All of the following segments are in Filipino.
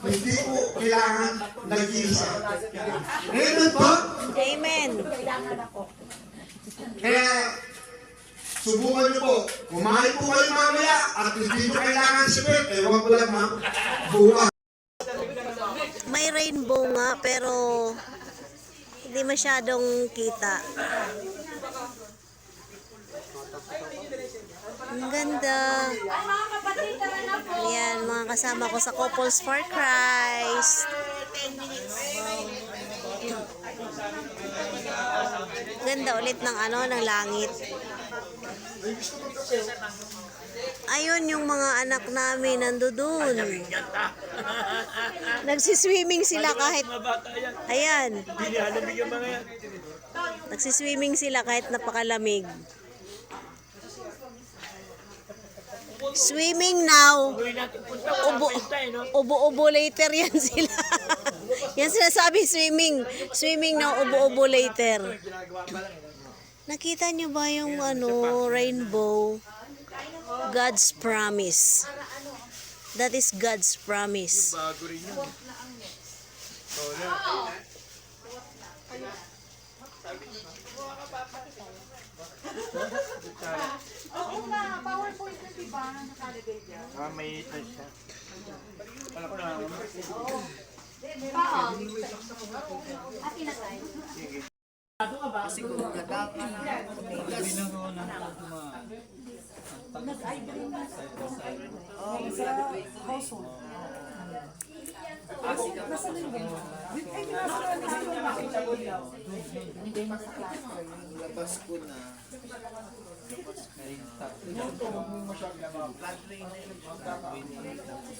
hindi po kailangan nag-iisa. Amen po? Amen. Kaya, subukan niyo po. Kumain po kayo mamaya at hindi niyo kailangan sipit. Ewan ko lang ha. Bukas. May rainbow nga pero hindi masyadong kita. Ang ganda. Ayan, mga kasama ko sa Couples for Christ. Ganda ulit ng ng langit. Ayun yung mga anak namin nandoon. Nagsiswimming sila kahit ayan. Nagsiswimming sila kahit napakalamig. Swimming now. Ubo later yan sila. Yan sinasabi swimming. Swimming now, ubo later. Nakita nyo ba yung rainbow? God's promise. That is God's promise. Oo nga, PowerPoint na diba? Nakalagay dyan. May touch siya. Wala ko na. Paong. At inatay. Kasi kung gagapa na. Nag-ibril na sa household. Nasa linggo. Ay, nasa linggo. Hindi na sa cluster. Labas ko na.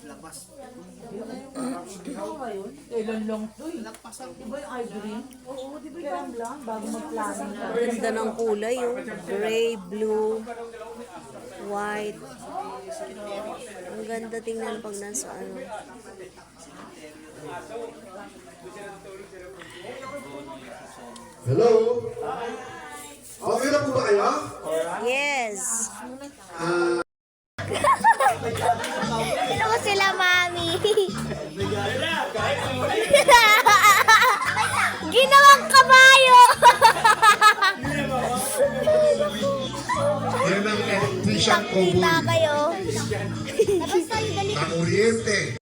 Labas. Kailan lang to eh. Di ba yung ivory? Oo, di ba yung lang? Bago mag-plano. Ganda ng kulay, gray, blue, white. Ang ganda tingnan pag nasa Hello? Okay na po ba kayo? Yes. Ito ko sila, mami. Ginawang kabayo. Yan ang electrician ko. Kita kayo. Ang oriente.